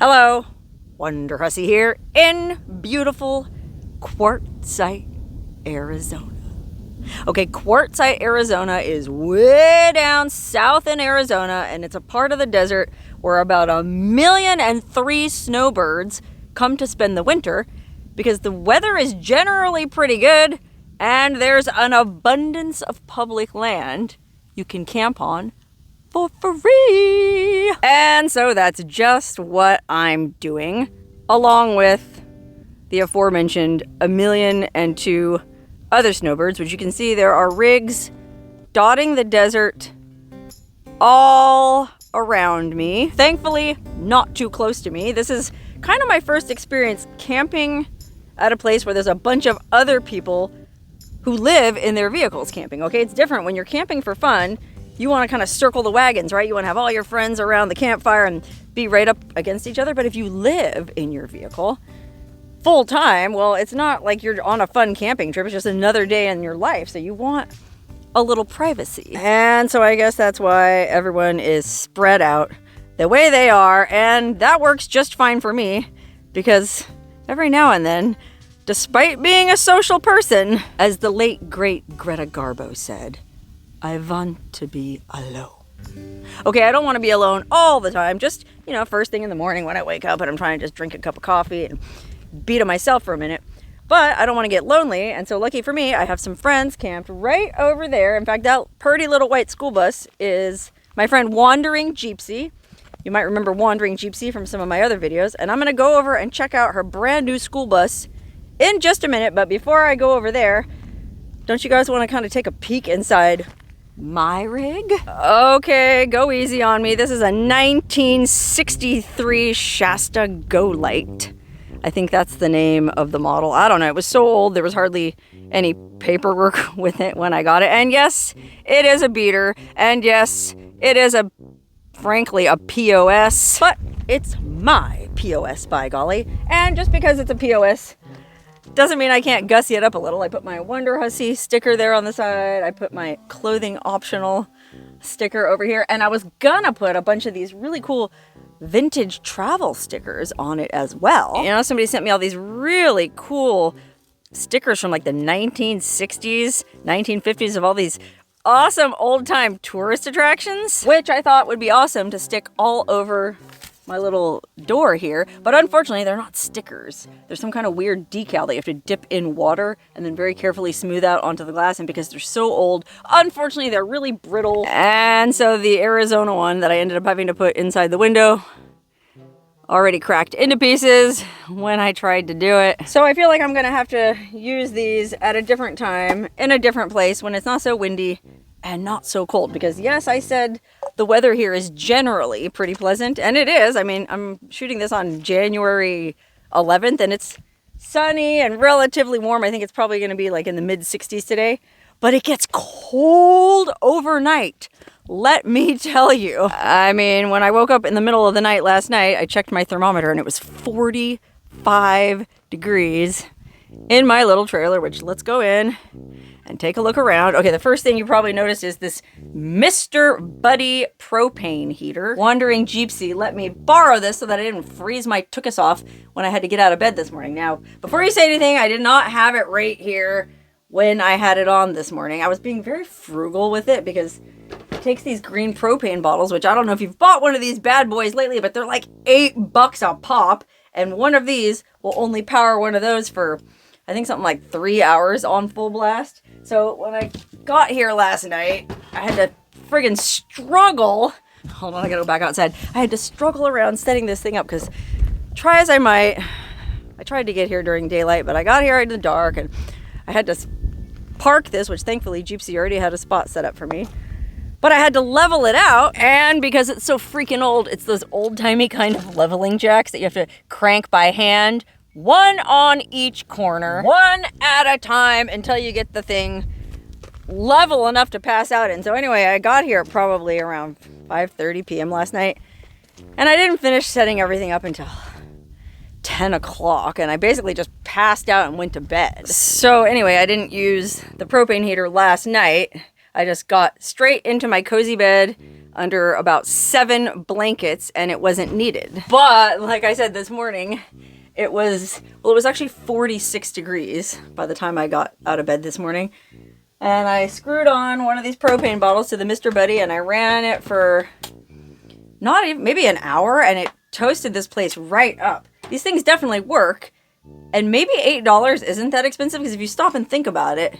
Hello, Wonderhussy here in beautiful Quartzsite, Arizona. Okay, Quartzsite, Arizona is way down south in Arizona, and it's a part of the desert where about 1,000,003 snowbirds come to spend the winter because the weather is generally pretty good and there's an abundance of public land you can camp on for free. And so that's just what I'm doing, along with the aforementioned 1,000,002 other snowbirds, which you can see there are rigs dotting the desert all around me. Thankfully, not too close to me. This is kind of my first experience camping at a place where there's a bunch of other people who live in their vehicles camping, okay? It's different when you're camping for fun. You want to kind of circle the wagons, right? You want to have all your friends around the campfire and be right up against each other. But if you live in your vehicle full time, well, it's not like you're on a fun camping trip. It's just another day in your life. So you want a little privacy. And so I guess that's why everyone is spread out the way they are. And that works just fine for me because every now and then, despite being a social person, as the late great Greta Garbo said, I want to be alone. Okay, I don't want to be alone all the time. Just, first thing in the morning when I wake up and I'm trying to just drink a cup of coffee and be to myself for a minute. But I don't want to get lonely. And so lucky for me, I have some friends camped right over there. In fact, that pretty little white school bus is my friend Wandering Jeepsy. You might remember Wandering Jeepsy from some of my other videos. And I'm going to go over and check out her brand new school bus in just a minute. But before I go over there, don't you guys want to kind of take a peek inside my rig? Okay, go easy on me. This is a 1963 Shasta Go Light. I think that's the name of the model. I don't know. It was so old, there was hardly any paperwork with it when I got it. And yes, it is a beater. And yes, it is frankly, a POS. But it's my POS, by golly. And just because it's a POS doesn't mean I can't gussy it up a little. I put my Wonderhussy sticker there on the side. I put my clothing optional sticker over here. And I was gonna put a bunch of these really cool vintage travel stickers on it as well. Somebody sent me all these really cool stickers from like the 1960s, 1950s of all these awesome old-time tourist attractions, which I thought would be awesome to stick all over my little door here. But unfortunately, they're not stickers. There's some kind of weird decal that you have to dip in water and then very carefully smooth out onto the glass. And because they're so old, unfortunately, they're really brittle. And so the Arizona one that I ended up having to put inside the window already cracked into pieces when I tried to do it. So I feel like I'm gonna have to use these at a different time, in a different place, when it's not so windy and not so cold. Because yes, I said the weather here is generally pretty pleasant, and it is. I mean, I'm shooting this on January 11th, and it's sunny and relatively warm. I think it's probably gonna be like in the mid-60s today, but it gets cold overnight. Let me tell you. I mean, when I woke up in the middle of the night last night, I checked my thermometer and it was 45 degrees in my little trailer, which let's go in and take a look around. Okay, the first thing you probably noticed is this Mr. Buddy propane heater. Wandering Jeepsy let me borrow this so that I didn't freeze my tuchus off when I had to get out of bed this morning. Now, before you say anything, I did not have it right here when I had it on this morning. I was being very frugal with it because it takes these green propane bottles, which I don't know if you've bought one of these bad boys lately, but they're like $8 a pop. And one of these will only power one of those for, I think, something like 3 hours on full blast. So when I got here last night, I had to friggin' struggle. Hold on, I gotta go back outside. I had to struggle around setting this thing up because try as I might, I tried to get here during daylight, but I got here in the dark and I had to park this, which thankfully Gypsy already had a spot set up for me. But I had to level it out, and because it's so freaking old, it's those old-timey kind of leveling jacks that you have to crank by hand, one on each corner, one at a time until you get the thing level enough to pass out in. So anyway, I got here probably around 5:30 p.m. last night, and I didn't finish setting everything up until 10 o'clock, and I basically just passed out and went to bed. So anyway, I didn't use the propane heater last night. I just got straight into my cozy bed. under about 7 blankets and it wasn't needed. But like I said this morning, it was actually 46 degrees by the time I got out of bed this morning. And I screwed on one of these propane bottles to the Mr. Buddy and I ran it for not even, maybe an hour, and it toasted this place right up. These things definitely work. And maybe $8 isn't that expensive, because if you stop and think about it,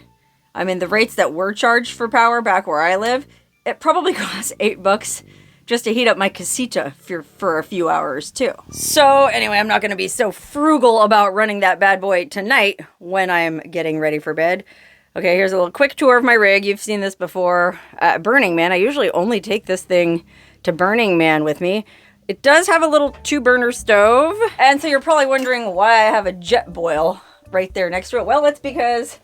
I mean, the rates that were charged for power back where I live, it probably costs $8 just to heat up my casita for a few hours too. So anyway, I'm not going to be so frugal about running that bad boy tonight when I'm getting ready for bed. Okay, here's a little quick tour of my rig. You've seen this before at Burning Man. I usually only take this thing to Burning Man with me. It does have a little 2-burner stove. And so you're probably wondering why I have a jet boil right there next to it. Well, it's because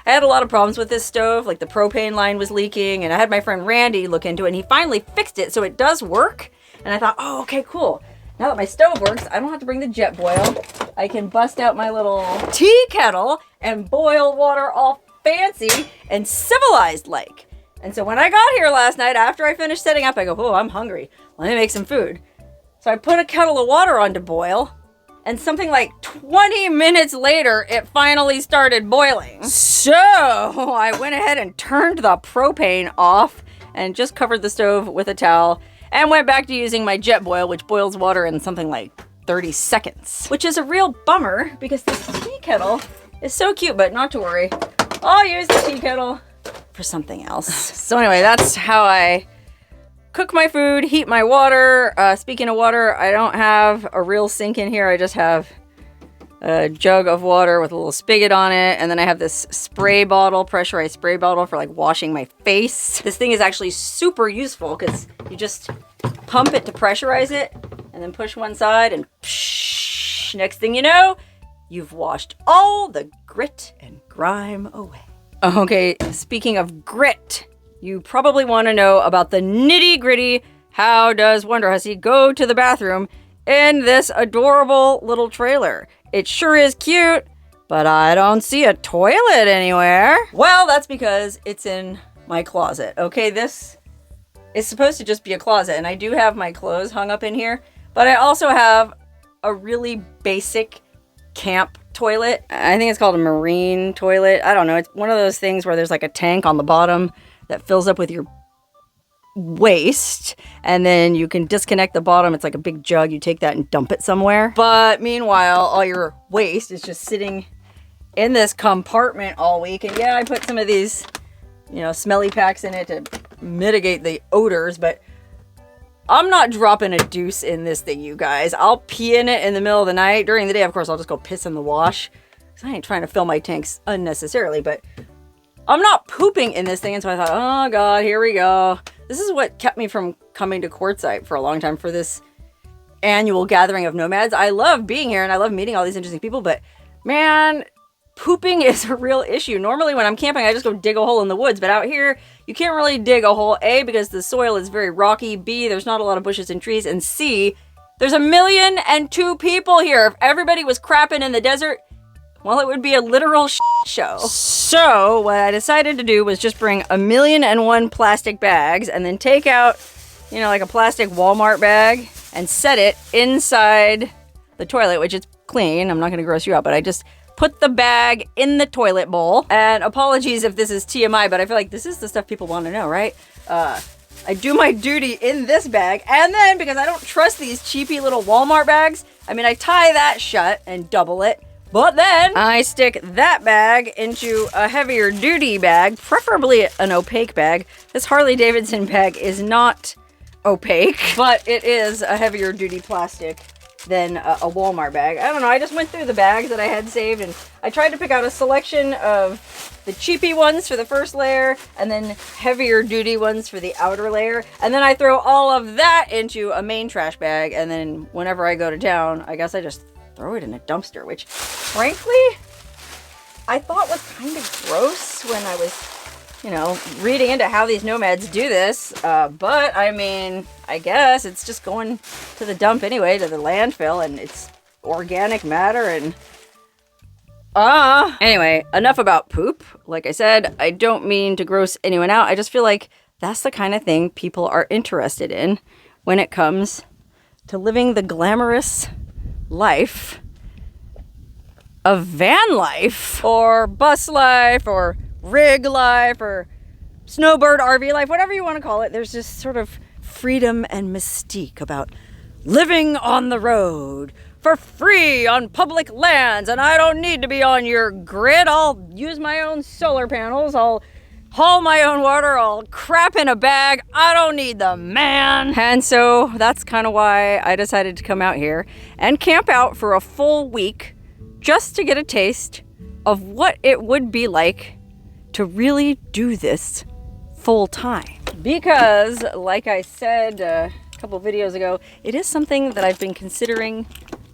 I had a lot of problems with this stove. Like the propane line was leaking, and I had my friend Randy look into it, and he finally fixed it, so it does work. And I thought, oh, okay, cool. Now that my stove works, I don't have to bring the jet boil. I can bust out my little tea kettle and boil water all fancy and civilized like. And so when I got here last night, after I finished setting up, I go, oh, I'm hungry. Let me make some food. So I put a kettle of water on to boil, and something like 20 minutes later, it finally started boiling. So I went ahead and turned the propane off and just covered the stove with a towel and went back to using my jet boil, which boils water in something like 30 seconds, which is a real bummer because this tea kettle is so cute, but not to worry. I'll use the tea kettle for something else. So anyway, that's how I cook my food, heat my water. Speaking of water, I don't have a real sink in here. I just have a jug of water with a little spigot on it. And then I have this spray bottle, pressurized spray bottle for like washing my face. This thing is actually super useful because you just pump it to pressurize it and then push one side and psh, next thing you know, you've washed all the grit and grime away. Okay, speaking of grit, you probably want to know about the nitty-gritty. How does Wonderhussy go to the bathroom in this adorable little trailer? It sure is cute, but I don't see a toilet anywhere. Well, that's because it's in my closet. Okay, this is supposed to just be a closet, and I do have my clothes hung up in here, but I also have a really basic camp toilet. I think it's called a marine toilet. I don't know. It's one of those things where there's like a tank on the bottom that fills up with your waste, and then you can disconnect the bottom. It's like a big jug. You take that and dump it somewhere. But meanwhile, all your waste is just sitting in this compartment all week. And yeah, I put some of these, smelly packs in it to mitigate the odors, but I'm not dropping a deuce in this thing, you guys. I'll pee in it in the middle of the night. During the day, of course, I'll just go piss in the wash, because I ain't trying to fill my tanks unnecessarily, but I'm not pooping in this thing. And so I thought, oh God, here we go. This is what kept me from coming to Quartzsite for a long time, for this annual gathering of nomads. I love being here and I love meeting all these interesting people, but man, pooping is a real issue. Normally when I'm camping, I just go dig a hole in the woods, but out here, you can't really dig a hole. A, because the soil is very rocky. B, there's not a lot of bushes and trees. And C, there's 1,000,002 people here. If everybody was crapping in the desert, well, it would be a literal show. So what I decided to do was just bring 1,000,001 plastic bags and then take out, like a plastic Walmart bag and set it inside the toilet, which is clean. I'm not going to gross you out, but I just put the bag in the toilet bowl. And apologies if this is TMI, but I feel like this is the stuff people want to know, right? I do my duty in this bag. And then, because I don't trust these cheapy little Walmart bags, I tie that shut and double it. But then I stick that bag into a heavier duty bag, preferably an opaque bag. This Harley Davidson bag is not opaque, but it is a heavier duty plastic than a Walmart bag. I don't know, I just went through the bags that I had saved and I tried to pick out a selection of the cheapy ones for the first layer and then heavier duty ones for the outer layer. And then I throw all of that into a main trash bag, and then whenever I go to town, I guess I just throw it in a dumpster, which frankly I thought was kind of gross when I was reading into how these nomads do this, but I guess it's just going to the dump anyway, to the landfill, and it's organic matter. And anyway, enough about poop. Like I said, I don't mean to gross anyone out. I just feel like that's the kind of thing people are interested in when it comes to living the glamorous life of van life, or bus life, or rig life, or snowbird RV life, whatever you want to call it. There's this sort of freedom and mystique about living on the road for free on public lands, and I don't need to be on your grid. I'll use my own solar panels, I'll haul my own water, I'll crap in a bag. I don't need the man. And so that's kind of why I decided to come out here and camp out for a full week just to get a taste of what it would be like to really do this full time. Because, like I said a couple videos ago, it is something that I've been considering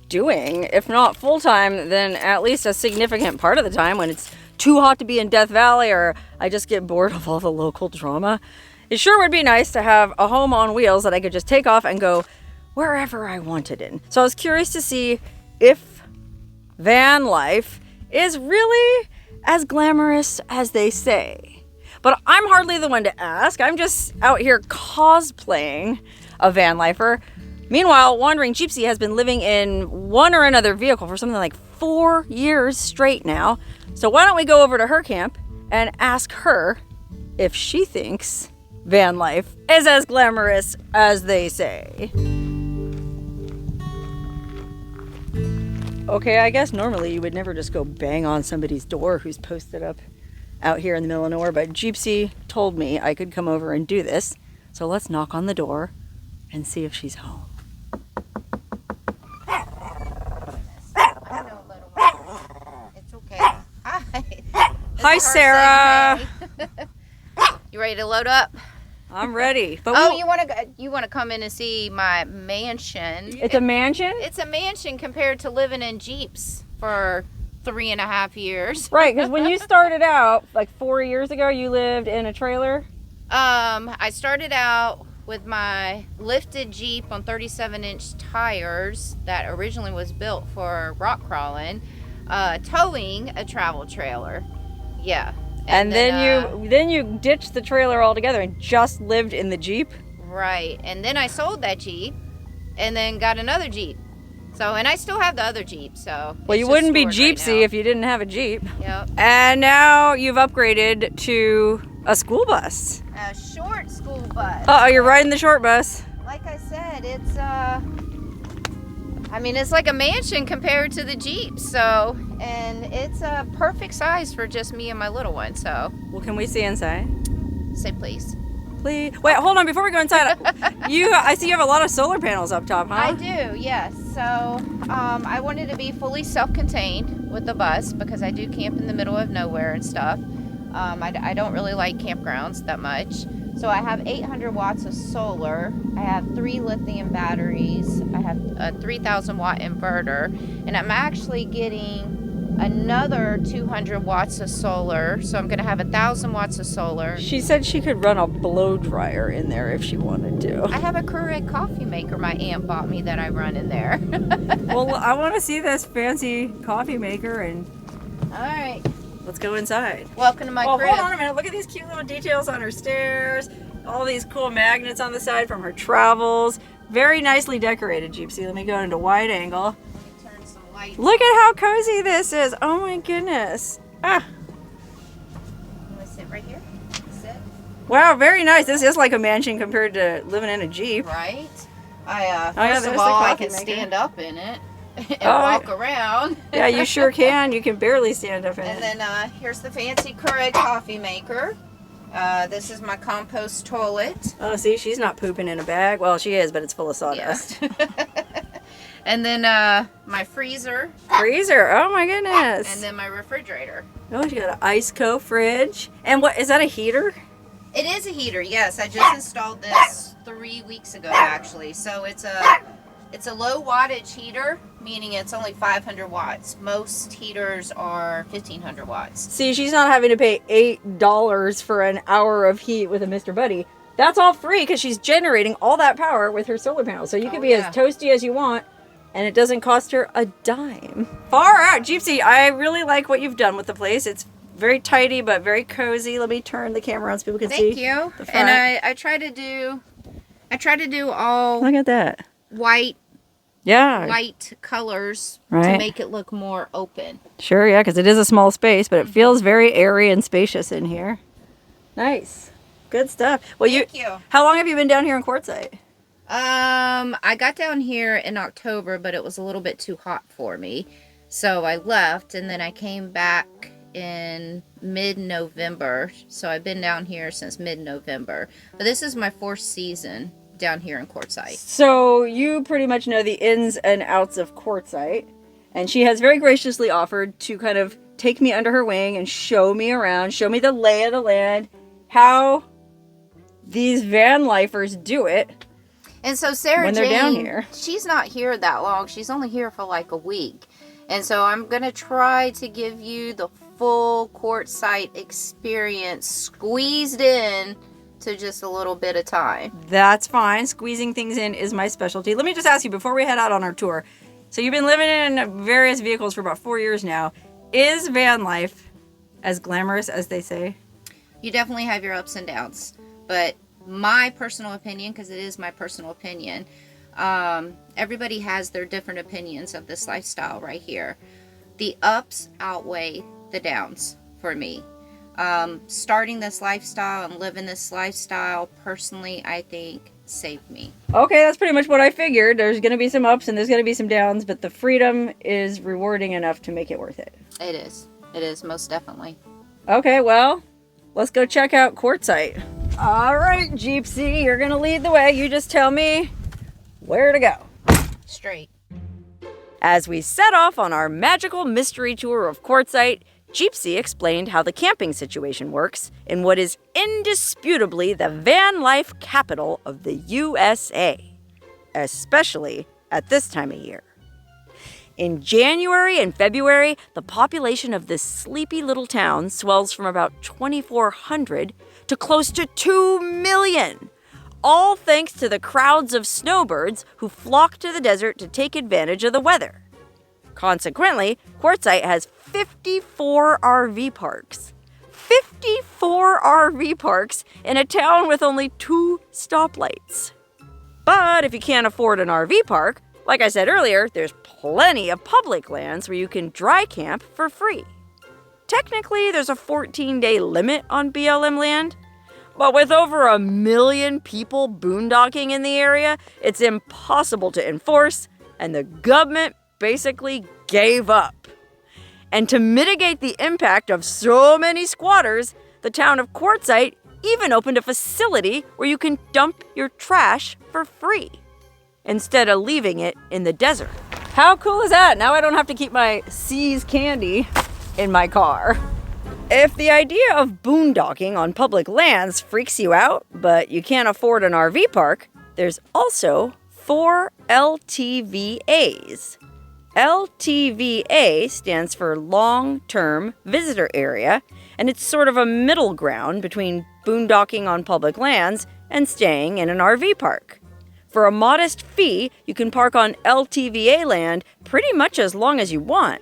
doing, if not full time, then at least a significant part of the time when it's too hot to be in Death Valley or I just get bored of all the local drama. It sure would be nice to have a home on wheels that I could just take off and go wherever I wanted in. So I was curious to see if van life is really as glamorous as they say. But I'm hardly the one to ask. I'm just out here cosplaying a van lifer. Meanwhile, Wandering Jeepsy has been living in one or another vehicle for something like 4 years straight now. So why don't we go over to her camp and ask her if she thinks van life is as glamorous as they say. Okay, I guess normally you would never just go bang on somebody's door who's posted up out here in the middle of nowhere, but Gypsy told me I could come over and do this. So let's knock on the door and see if she's home. It's okay. Hi. Hi, Sarah. You ready to load up? I'm ready. But you want to come in and see my mansion? It's a mansion? It's a mansion compared to living in Jeeps for 3.5 years. Right, because when you started out, like 4 years ago, you lived in a trailer? I started out with my lifted Jeep on 37-inch tires that originally was built for rock crawling, towing a travel trailer. Yeah. And then you ditched the trailer altogether and just lived in the Jeep? Right. And then I sold that Jeep and then got another Jeep. So, and I still have the other Jeep, so. Well, you wouldn't be Gypsy if you didn't have a Jeep. Yep. And now you've upgraded to a school bus. A short school bus. Uh-oh, you're riding the short bus. Like I said, it's I mean, it's like a mansion compared to the Jeep, so, and it's a perfect size for just me and my little one, so. Well, can we see inside? Say please. Please. Wait, hold on, before we go inside, I see you have a lot of solar panels up top, huh? I do, yes. So, I wanted to be fully self-contained with the bus because I do camp in the middle of nowhere and stuff. I don't really like campgrounds that much. So I have 800 watts of solar. I have 3 lithium batteries. I have a 3,000 watt inverter. And I'm actually getting another 200 watts of solar. So I'm going to have 1,000 watts of solar. She said she could run a blow dryer in there if she wanted to. I have a Keurig coffee maker my aunt bought me that I run in there. Well, I want to see this fancy coffee maker and... All right. Let's go inside. Welcome to my crib. Hold on a minute. Look at these cute little details on her stairs. All these cool magnets on the side from her travels. Very nicely decorated, Gypsy. Let me go into wide angle. Let me turn some lights. Look at how cozy this is. Oh my goodness. Ah. You want to sit right here? Sit. Wow, very nice. This is like a mansion compared to living in a Jeep. Right. First of all, I can stand up in it. And walk around. Yeah, you sure can. You can barely stand up in it. And then here's the fancy Keurig coffee maker. This is my compost toilet. Oh, see, she's not pooping in a bag. Well, she is, but it's full of sawdust. Yeah. And then my freezer. Freezer. Oh my goodness. And then my refrigerator. Oh, she got an Iceco fridge. And what is that, a heater? It is a heater. Yes, I just installed this 3 weeks ago actually. So it's a low wattage heater, meaning it's only 500 watts. Most heaters are 1,500 watts. See, she's not having to pay $8 for an hour of heat with a Mr. Buddy. That's all free because she's generating all that power with her solar panels. So you can be as toasty as you want, and it doesn't cost her a dime. Far out, Gypsy. I really like what you've done with the place. It's very tidy, but very cozy. Let me turn the camera on so people can see. Thank you. And I try to do all Look at that. white colors to make it look more open. Sure, yeah, because it is a small space, but it feels very airy and spacious in here. Nice. Good stuff. Well, Thank you. How long have you been down here in Quartzsite? I got down here in October, but it was a little bit too hot for me. So I left, and then I came back in mid-November. So I've been down here since mid-November. But this is my 4th season down here in Quartzsite. So you pretty much know the ins and outs of Quartzsite. And she has very graciously offered to kind of take me under her wing and show me around, show me the lay of the land, how these van lifers do it. And so Sarah when they're Jane, down here. She's not here that long. She's only here for like a week. And so I'm going to try to give you the full Quartzsite experience squeezed in to just a little bit of time. That's fine. Squeezing things in is my specialty. Let me just ask you before we head out on our tour. So you've been living in various vehicles for about 4 years now. Is van life as glamorous as they say? You definitely have your ups and downs. But my personal opinion, because it is my personal opinion, everybody has their different opinions of this lifestyle right here. The ups outweigh the downs for me. Starting this lifestyle and living this lifestyle, personally, I think saved me. Okay, that's pretty much what I figured. There's going to be some ups and there's going to be some downs, but the freedom is rewarding enough to make it worth it. It is. It is, most definitely. Okay, well, let's go check out Quartzsite. All right, Gypsy, you're going to lead the way. You just tell me where to go. Straight. As we set off on our magical mystery tour of Quartzsite, Gypsy explained how the camping situation works in what is indisputably the van life capital of the USA, especially at this time of year. In January and February, the population of this sleepy little town swells from about 2,400 to close to 2 million, all thanks to the crowds of snowbirds who flock to the desert to take advantage of the weather. Consequently, Quartzsite has 54 RV parks. 54 RV parks in a town with only 2 stoplights. But if you can't afford an RV park, like I said earlier, there's plenty of public lands where you can dry camp for free. Technically, there's a 14-day limit on BLM land, but with over 1 million people boondocking in the area, it's impossible to enforce, and the government basically gave up. And to mitigate the impact of so many squatters, the town of Quartzsite even opened a facility where you can dump your trash for free, instead of leaving it in the desert. How cool is that? Now I don't have to keep my C's candy in my car. If the idea of boondocking on public lands freaks you out, but you can't afford an RV park, there's also 4 LTVAs. LTVA stands for Long-Term Visitor Area, and it's sort of a middle ground between boondocking on public lands and staying in an RV park. For a modest fee, you can park on LTVA land pretty much as long as you want,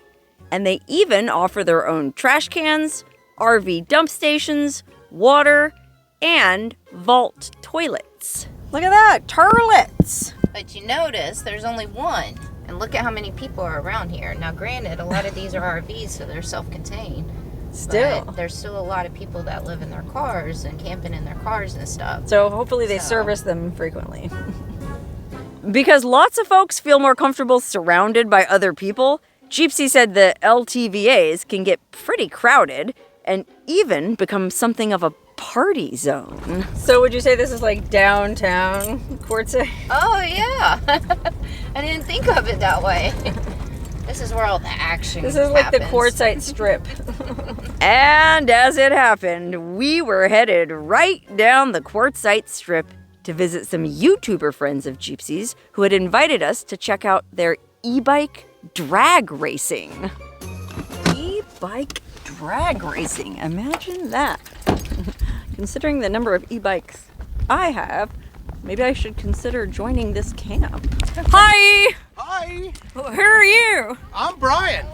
and they even offer their own trash cans, RV dump stations, water, and vault toilets. Look at that, turlets! But you notice there's only one. And look at how many people are around here. Now, granted, a lot of these are RVs, so they're self-contained. Still. But there's still a lot of people that live in their cars and camping in their cars and stuff. So hopefully they service them frequently. Because lots of folks feel more comfortable surrounded by other people, Gypsy said the LTVAs can get pretty crowded and even become something of a party zone. So would you say this is like downtown Quartzsite? Oh, yeah. I didn't think of it that way. This is where all the action happens. This is like the Quartzsite Strip. And as it happened, we were headed right down the Quartzsite Strip to visit some YouTuber friends of Gypsy's who had invited us to check out their e-bike drag racing. E-bike drag racing. Imagine that. Considering the number of e-bikes I have, maybe I should consider joining this camp. Hi! Hi, Who are you? I'm Brian.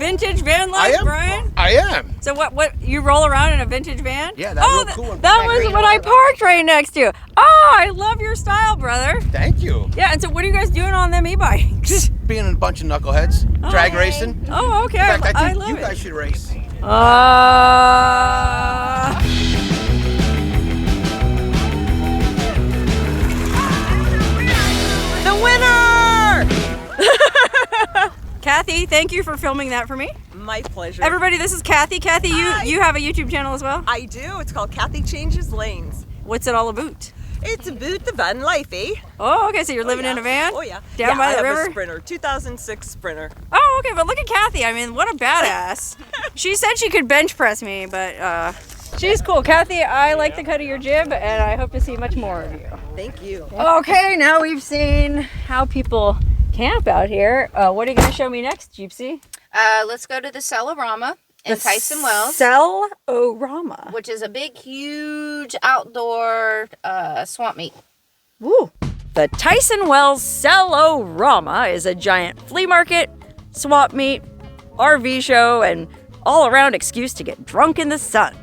vintage van life, Brian? I am. So what you roll around in a vintage van? Yeah, that's real cool one. That was what I parked right next to. Oh, I love your style, brother. Thank you. Yeah, and so what are you guys doing on them e-bikes? Just being a bunch of knuckleheads, drag racing. Oh, okay. In fact, I think love you it. guys should race. The winner! Kathy, thank you for filming that for me. My pleasure. Everybody, this is Kathy. Kathy, you have a YouTube channel as well? I do. It's called Kathy Changes Lanes. What's it all about? It's about the van life, eh? Oh, okay, so you're living in a van? Oh, yeah. Down by the river? I have a Sprinter, 2006 Sprinter. Oh, okay, but look at Kathy. I mean, what a badass. She said she could bench press me, but she's cool. Kathy, I like the cut of your jib, and I hope to see much more of you. Thank you. Okay, now we've seen how people camp out here. What are you going to show me next, Gypsy? Let's go to the Sell-O-Rama in Tyson Wells. Sell-O-Rama. Which is a big, huge outdoor swamp meet. Woo. The Tyson Wells Sell-O-Rama is a giant flea market, swap meet, RV show, and all-around excuse to get drunk in the sun.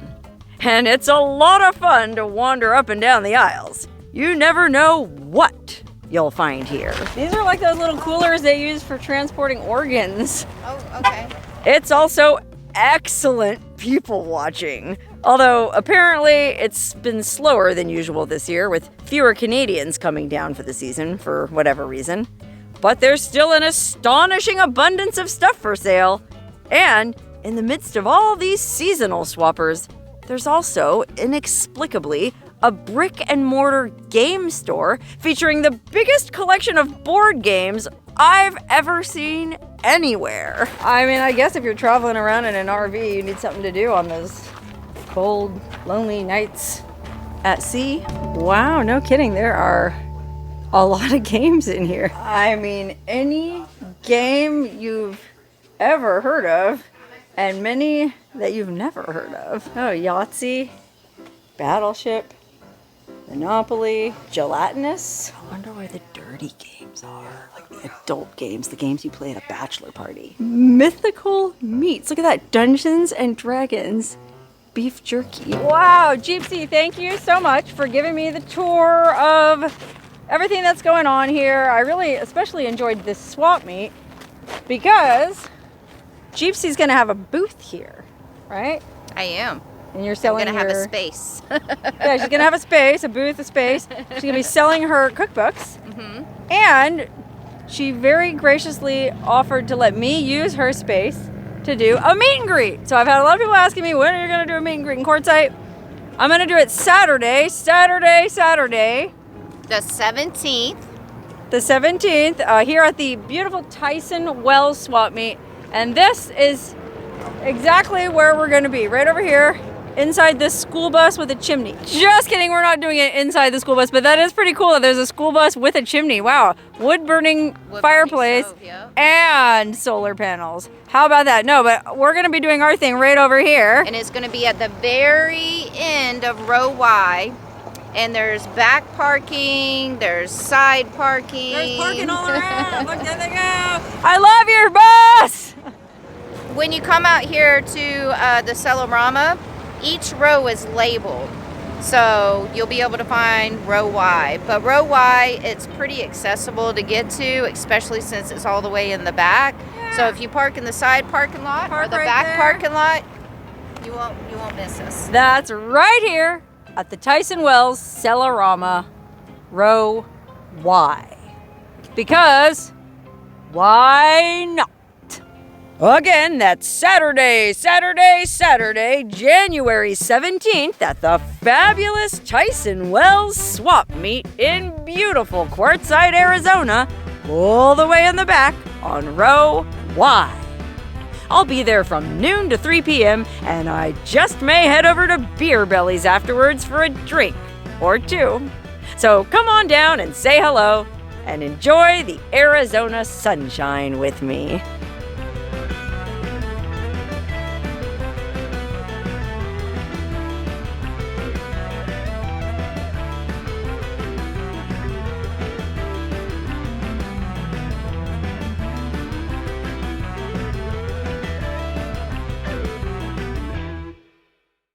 And it's a lot of fun to wander up and down the aisles. You never know what you'll find here. These are like those little coolers they use for transporting organs. Oh, okay. It's also excellent people watching. Although apparently it's been slower than usual this year with fewer Canadians coming down for the season for whatever reason. But there's still an astonishing abundance of stuff for sale. And in the midst of all these seasonal swappers, there's also, inexplicably, a brick and mortar game store featuring the biggest collection of board games I've ever seen anywhere. I mean, I guess if you're traveling around in an RV, you need something to do on those cold, lonely nights at sea. Wow, no kidding. There are a lot of games in here. I mean, any game you've ever heard of, and many that you've never heard of. Oh, Yahtzee, Battleship, Monopoly, Gelatinous. I wonder where the dirty games are. Like the adult games, the games you play at a bachelor party. Mythical meats. Look at that. Dungeons and Dragons beef jerky. Wow, Gypsy, thank you so much for giving me the tour of everything that's going on here. I really especially enjoyed this swap meet because Gypsy's gonna have a booth here, right? I am. And you're selling I'm gonna have a space. Yeah, she's gonna have a space, a booth, a space. She's gonna be selling her cookbooks. Mm-hmm. And she very graciously offered to let me use her space to do a meet and greet. So I've had a lot of people asking me, when are you gonna do a meet and greet in Quartzsite? I'm gonna do it Saturday. The 17th. The 17th, here at the beautiful Tyson Wells Swap Meet. And this is exactly where we're gonna be, right over here, inside this school bus with a chimney. Just kidding, we're not doing it inside the school bus, but that is pretty cool that there's a school bus with a chimney. Wow, wood-burning fireplace stove, yeah. and solar panels. How about that? No, but we're gonna be doing our thing right over here. And it's gonna be at the very end of row Y. And there's back parking, there's side parking. There's parking all around. Look, there they go. I love your bus! When you come out here to the Sell-O-Rama, each row is labeled. So you'll be able to find row Y. But row Y, it's pretty accessible to get to, especially since it's all the way in the back. Yeah. So if you park in the side parking lot or the back parking lot, you won't miss us. That's right here at the Tyson Wells Sell-O-Rama, row Y. Because why not? Again, that's Saturday, January 17th at the fabulous Tyson Wells Swap Meet in beautiful Quartzsite, Arizona, all the way in the back on row Y. I'll be there from noon to 3 p.m. and I just may head over to Beer Bellies afterwards for a drink or two. So come on down and say hello and enjoy the Arizona sunshine with me.